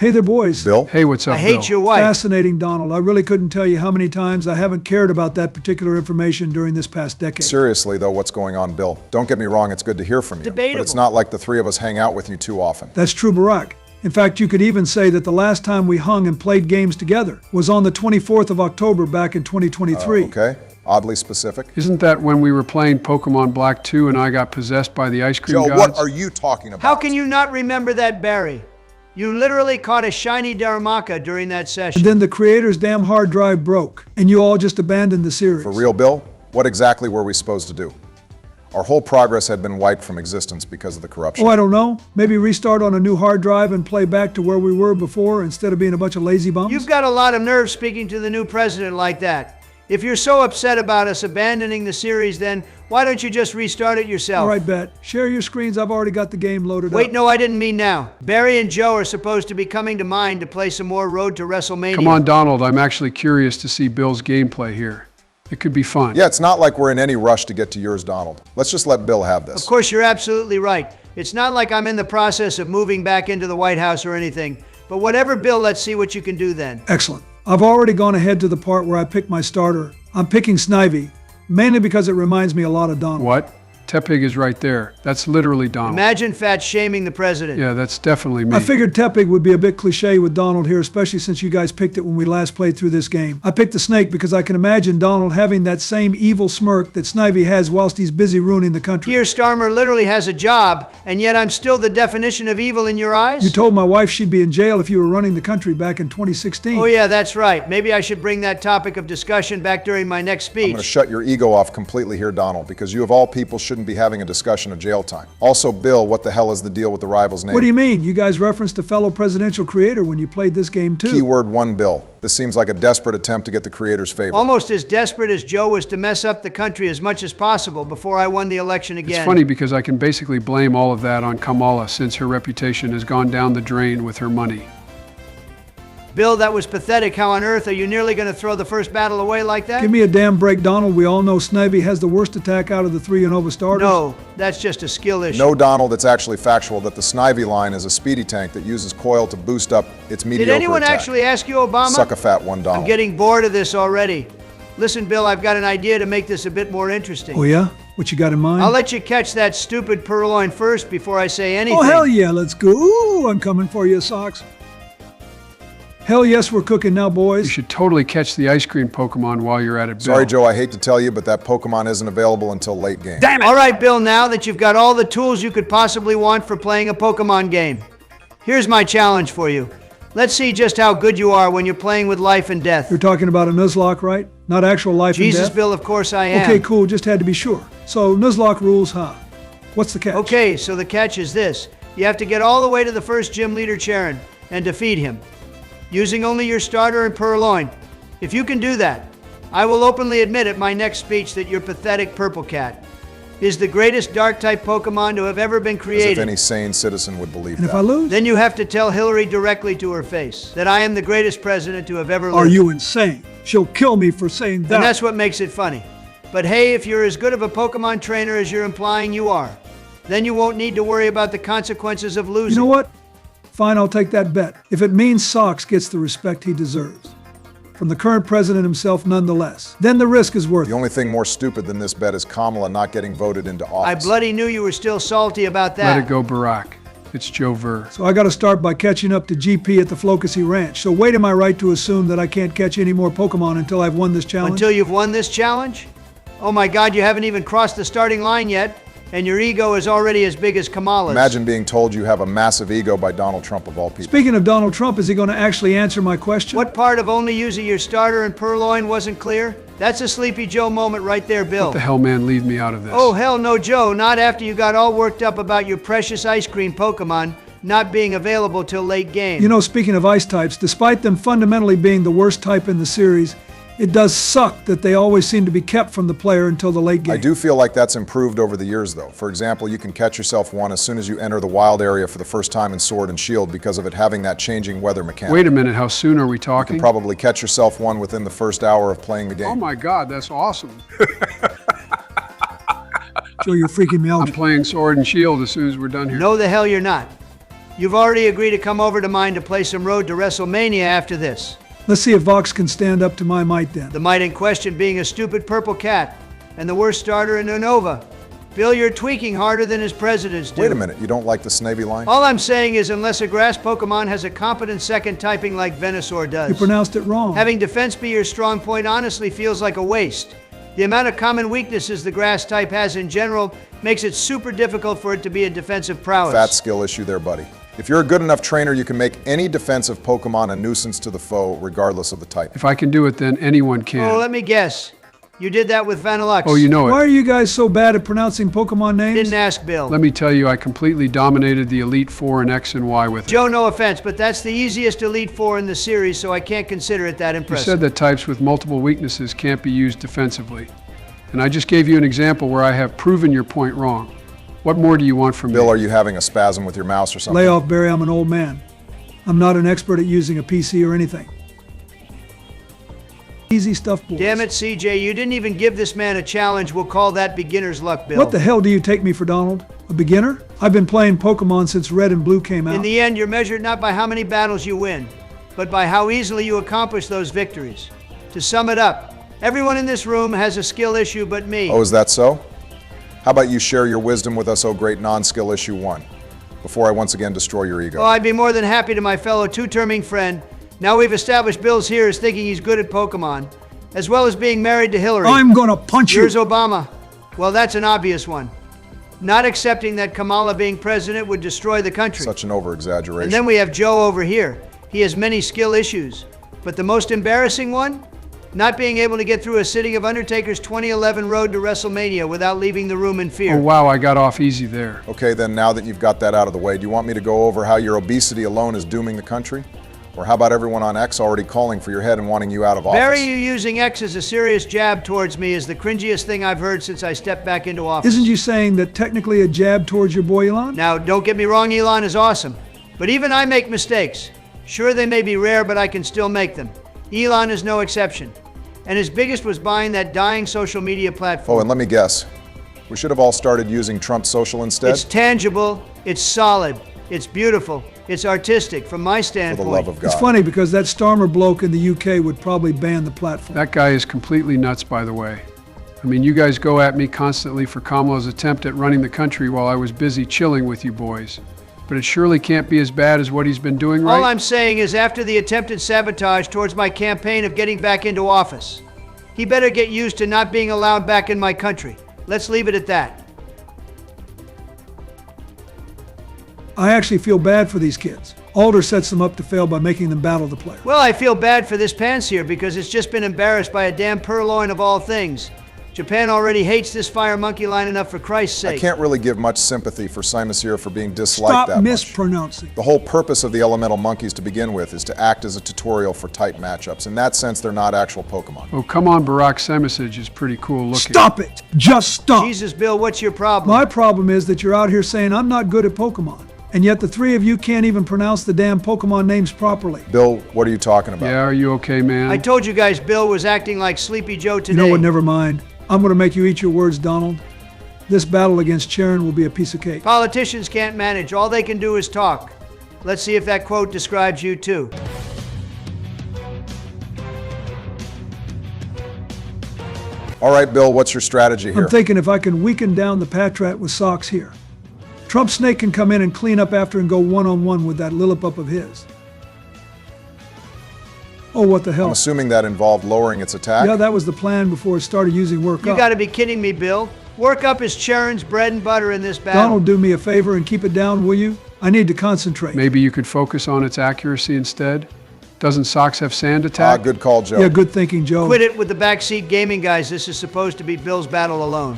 Hey there, boys. Bill? Hey, what's up, I hate Bill? your wife. Fascinating, Donald. I really couldn't tell you how many times I haven't cared about that particular information during this past decade. Seriously, though, what's going on, Bill? Don't get me wrong, it's good to hear from you. Debatable. But it's not like the three of us hang out with you too often. That's true, Barack. In fact, you could even say that the last time we hung and played games together was on the 24th of October back in 2023. Okay? Oddly specific. Isn't that when we were playing Pokemon Black 2 and I got possessed by the ice cream Joe, gods? what are you talking about? How can you not remember that, Barry? You literally caught a shiny Darumaka during that session. And then the creator's damn hard drive broke, and you all just abandoned the series. For real, Bill? What exactly were we supposed to do? Our whole progress had been wiped from existence because of the corruption. Oh, I don't know. Maybe restart on a new hard drive and play back to where we were before instead of being a bunch of lazy bums? You've got a lot of nerve speaking to the new president like that. If you're so upset about us abandoning the series, then why don't you just restart it yourself? All right, Bet. Share your screens. I've already got the game loaded up. Wait, no, I didn't mean now. Barry and Joe are supposed to be coming to mine to play some more Road to WrestleMania. Come on, Donald, I'm actually curious to see Bill's gameplay here. It could be fun. Yeah, it's not like we're in any rush to get to yours, Donald. Let's just let Bill have this. Of course, you're absolutely right. It's not like I'm in the process of moving back into the White House or anything. But whatever, Bill, let's see what you can do then. Excellent. I've already gone ahead to the part where I pick my starter. I'm picking Snivy, mainly because it reminds me a lot of Donald. What? Tepig is right there. That's literally Donald. Imagine fat shaming the president. Yeah, that's definitely me. I figured Tepig would be a bit cliche with Donald here, especially since you guys picked it when we last played through this game. I picked the snake because I can imagine Donald having that same evil smirk that Snivy has whilst he's busy ruining the country. Here, Starmer literally has a job, and yet I'm still the definition of evil in your eyes? You told my wife she'd be in jail if you were running the country back in 2016. Oh yeah, that's right. Maybe I should bring that topic of discussion back during my next speech. I'm going to shut your ego off completely here, Donald, because you of all people shouldn't be having a discussion of jail time. Also, Bill, what the hell is the deal with the rival's name? What do you mean? You guys referenced a fellow presidential creator when you played this game too. Keyword one, Bill. This seems like a desperate attempt to get the creator's favor. Almost as desperate as Joe was to mess up the country as much as possible before I won the election again. It's funny because I can basically blame all of that on Kamala since her reputation has gone down the drain with her money. Bill, that was pathetic. How on earth are you nearly going to throw the first battle away like that? Give me a damn break, Donald. We all know Snivy has the worst attack out of the three Unova starters. No, that's just a skill issue. No, Donald, it's actually factual that the Snivy line is a speedy tank that uses coil to boost up its mediocre Did anyone attack. actually ask you, Obama? Suck a fat one, Donald. I'm getting bored of this already. Listen, Bill, I've got an idea to make this a bit more interesting. Oh yeah? What you got in mind? I'll let you catch that stupid purloin first before I say anything. Oh hell yeah, let's go. Ooh, I'm coming for you, Socks. Hell yes, we're cooking now, You boys. should totally catch the ice cream Pokemon while you're at it, Bill. Sorry, Joe, I hate to tell you, but that Pokemon isn't available until late game. Damn it! All right, Bill, now that you've got all the tools you could possibly want for playing a Pokemon game, here's my challenge for you. Let's see just how good you are when you're playing with life and death. You're talking about a Nuzlocke, right? Not actual life Jesus, and death? Bill, of course I am. Okay, cool. Just had to be sure. So Nuzlocke rules, huh? What's the catch? Okay, so the catch is this. You have to get all the way to the first gym leader, Charon, and defeat him, using only your starter and Purloin. If you can do that, I will openly admit at my next speech that your pathetic Purple Cat is the greatest Dark-type Pokemon to have ever been As if created. any sane citizen would believe And that. if I lose? Then you have to tell Hillary directly to her face that I am the greatest president to have ever lived. Are you insane? She'll kill me for saying that. And that's what makes it funny. But hey, if you're as good of a Pokemon trainer as you're implying you are, then you won't need to worry about the consequences of losing. You know what? Fine, I'll take that bet. If it means Socks gets the respect he deserves. From the current president himself nonetheless. Then the risk is worth The it. only thing more stupid than this bet is Kamala not getting voted into I office. bloody knew you were still salty about that. Let it go, Barack. It's Joe Ver. So I gotta start by catching up to GP at the Flocusy Ranch. So wait, am I right to assume that I can't catch any more Pokemon until I've won this challenge? Until you've won this challenge? Oh my God, you haven't even crossed the starting line yet, and your ego is already as big as Kamala's. Imagine being told you have a massive ego by Donald Trump of all people. Speaking of Donald Trump, is he gonna actually answer my question? What part of only using your starter and Purloin wasn't clear? That's a Sleepy Joe moment right there, Bill. What the hell, man? Leave me out of this. Oh, hell no, Joe. Not after you got all worked up about your precious ice cream Pokemon not being available till late game. You know, speaking of ice types, despite them fundamentally being the worst type in the series, it does suck that they always seem to be kept from the player until the late game. I do feel like that's improved over the years, though. For example, you can catch yourself one as soon as you enter the wild area for the first time in Sword and Shield because of it having that changing weather mechanic. Wait a minute, how soon are we You talking? can probably catch yourself one within the first hour of playing the game. Oh my God, that's awesome. Joe, you're freaking me out. I'm playing Sword and Shield as soon as we're done here. No, the hell you're not. You've already agreed to come over to mine to play some Road to WrestleMania after this. Let's see if Vox can stand up to my might then. The might in question being a stupid purple cat and the worst starter in Unova. Bill, you're tweaking harder than his presidents do. Wait a minute, you don't like the Snavy line? All I'm saying is unless a grass Pokemon has a competent second typing like Venusaur does. You pronounced it wrong. Having defense be your strong point honestly feels like a waste. The amount of common weaknesses the grass type has in general makes it super difficult for it to be a defensive prowess. Fat skill issue there, buddy. If you're a good enough trainer, you can make any defensive Pokemon a nuisance to the foe, regardless of the type. If I can do it, then anyone can. Oh, let me guess. You did that with Vanillux. Oh, you know Why it. are you guys so bad at pronouncing Pokemon names? Didn't ask Bill. Let me tell you, I completely dominated the Elite Four and X and Y with it. Joe, no offense, but that's the easiest Elite Four in the series, so I can't consider it that You impressive. said that types with multiple weaknesses can't be used defensively. And I just gave you an example where I have proven your point wrong. What more do you want from Bill, me? are you having a spasm with your mouse or something? Lay off, Barry. I'm an old man. I'm not an expert at using a PC or anything. Easy stuff, boys. Damn it, CJ, you didn't even give this man a challenge. We'll call that beginner's luck, Bill. What the hell do you take me for, Donald? A beginner? I've been playing Pokemon since Red and Blue came out. In the end, you're measured not by how many battles you win, but by how easily you accomplish those victories. To sum it up, everyone in this room has a skill issue but me. Oh, is that so? How about you share your wisdom with us, oh great non-skill issue one, before I once again destroy your ego? Oh, I'd be more than happy to my fellow two-terming friend. Now we've established Bill's here as thinking he's good at Pokemon, as well as being married to Hillary. I'm gonna punch you. Here's Obama. Well, that's an obvious one. Not accepting that Kamala being president would destroy the country. Such an over-exaggeration. And then we have Joe over here. He has many skill issues. But the most embarrassing one? Not being able to get through a sitting of Undertaker's 2011 Road to WrestleMania without leaving the room in fear. Oh, wow, I got off easy there. Okay, then now that you've got that out of the way, do you want me to go over how your obesity alone is dooming the country? Or how about everyone on X already calling for your head and wanting you out of office? Barry, you using X as a serious jab towards me is the cringiest thing I've heard since I stepped back into office. Isn't you saying that technically a jab towards your boy Elon? Now, don't get me wrong, Elon is awesome. But even I make mistakes. Sure, they may be rare, but I can still make them. Elon is no exception. And his biggest was buying that dying social media platform. Oh, and let me guess. We should have all started using Trump Social instead? It's tangible, it's solid, it's beautiful, it's artistic from my For standpoint. the love of God. It's funny because that Starmer bloke in the UK would probably ban the platform. That guy is completely nuts, by the way. I mean, you guys go at me constantly for Kamala's attempt at running the country while I was busy chilling with you boys. But it surely can't be as bad as what he's been doing, right? All I'm saying is after the attempted sabotage towards my campaign of getting back into office, he better get used to not being allowed back in my country. Let's leave it at that. I actually feel bad for these kids. Alder sets them up to fail by making them battle the player. Well, I feel bad for this pants here because it's just been embarrassed by a damn purloin of all things. Japan already hates this fire monkey line enough for Christ's sake. I can't really give much sympathy for Simasir for being disliked Stop that much. mispronouncing. The whole purpose of the elemental monkeys to begin with is to act as a tutorial for type matchups. In that sense, they're not actual Pokemon. Oh, come on, Barack Semisage is pretty cool looking. Stop it! Just stop! Jesus, Bill, what's your problem? My problem is that you're out here saying I'm not good at Pokemon, and yet the three of you can't even pronounce the damn Pokemon names properly. Bill, what are you talking about? Yeah, are you okay, man? I told you guys Bill was acting like Sleepy Joe today. You know what, never mind. I'm going to make you eat your words, Donald. This battle against Charon will be a piece of cake. Politicians can't manage. All they can do is talk. Let's see if that quote describes you too. All right, Bill, what's your strategy here? I'm thinking if I can weaken down the Patrat with Socks here, Trump Snake can come in and clean up after and go one-on-one with that Lilliput of his. Oh, what the hell? I'm assuming that involved lowering its attack? Yeah, that was the plan before it started using Work You Up. gotta be kidding me, Bill. Work Up is Charon's bread and butter in this battle. Donald, do me a favor and keep it down, will you? I need to concentrate. Maybe you could focus on its accuracy instead? Doesn't Socks have sand attack? Good call, Joe. Yeah, good thinking, Joe. Quit it with the backseat gaming guys. This is supposed to be Bill's battle alone.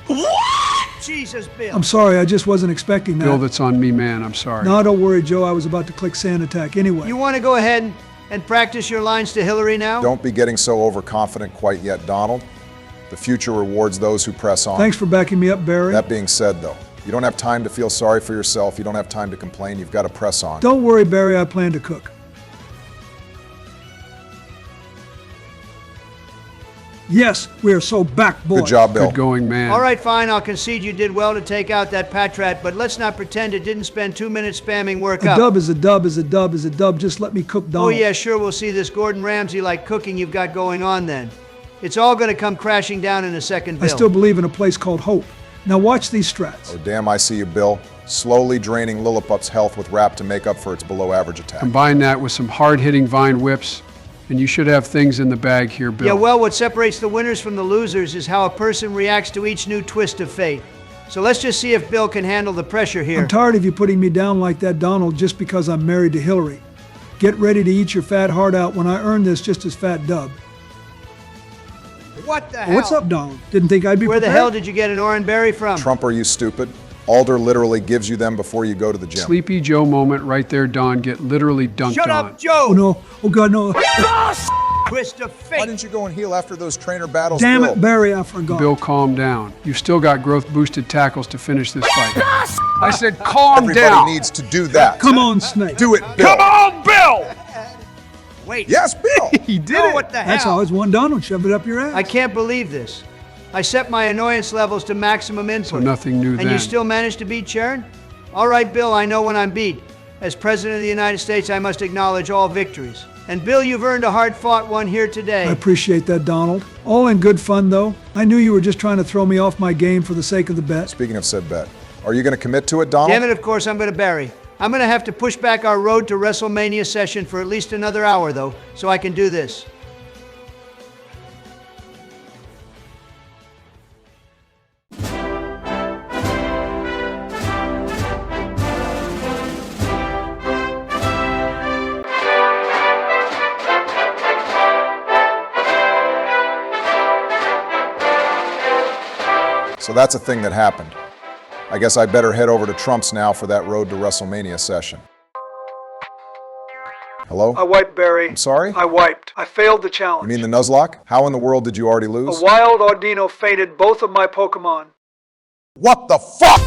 What? Jesus, Bill. I'm sorry, I just wasn't expecting that. Bill, that's on me, man. I'm sorry. No, don't worry, Joe. I was about to click sand attack anyway. You want to go ahead and practice your lines to Hillary now? Don't be getting so overconfident quite yet, Donald. The future rewards those who press on. Thanks for backing me up, Barry. That being said, though, you don't have time to feel sorry for yourself. You don't have time to complain. You've got to press on. Don't worry, Barry. I plan to cook. Yes, we are so back, boys. Good job, Bill. Good going, man. All right, fine, I'll concede you did well to take out that Patrat, but let's not pretend it didn't spend 2 minutes spamming work A up. dub is a dub is a dub is a dub. Just let me cook Oh Donald. yeah, sure, we'll see this Gordon Ramsay-like cooking you've got going on then. It's all gonna come crashing down in a second, I Bill. still believe in a place called Hope. Now watch these strats. Oh, damn, I see you, Bill. Slowly draining Lilliput's health with Rap to make up for its below-average attack. Combine that with some hard-hitting vine whips, and you should have things in the bag here, Bill. Yeah, well, what separates the winners from the losers is how a person reacts to each new twist of fate. So let's just see if Bill can handle the pressure here. I'm tired of you putting me down like that, Donald, just because I'm married to Hillary. Get ready to eat your fat heart out when I earn this just as fat dub. What the hell? What's up, Donald? Didn't think I'd be Where the prepared? hell did you get an orange berry from? Trump, are you stupid? Alder literally gives you them before you go to the gym. Sleepy Joe moment right there, Don. Get literally dunked Shut on. up, Joe! Oh no! Oh God, no! Twist of Why fate! didn't you go and heal after those trainer battles, Damn Bill? it, Barry! I forgot. Bill, calm down. You've still got growth-boosted tackles to finish this fight. I said calm Everybody down. needs to do that. Come on, Snake. Do it, Bill. Come on, Bill! Wait. Yes, Bill. He did No, it. what the hell? That's always one Donald. Shove it up your ass. I can't believe this. I set my annoyance levels to maximum input. So nothing new And then. you still managed to beat Sharon? All right, Bill, I know when I'm beat. As President of the United States, I must acknowledge all victories. And Bill, you've earned a hard-fought one here today. I appreciate that, Donald. All in good fun, though. I knew you were just trying to throw me off my game for the sake of the bet. Speaking of said bet, are you going to commit to it, Donald? Damn it, of course I'm going to bury. I'm going to have to push back our road to WrestleMania session for at least another hour, though, so I can do this. So that's a thing that happened. I guess I better head over to Trump's now for that road to WrestleMania session. Hello? I wiped Barry. I'm sorry? I wiped. I failed the You challenge. mean the Nuzlocke? How in the world did you already lose? A wild Audino fainted both of my Pokémon. What the fuck?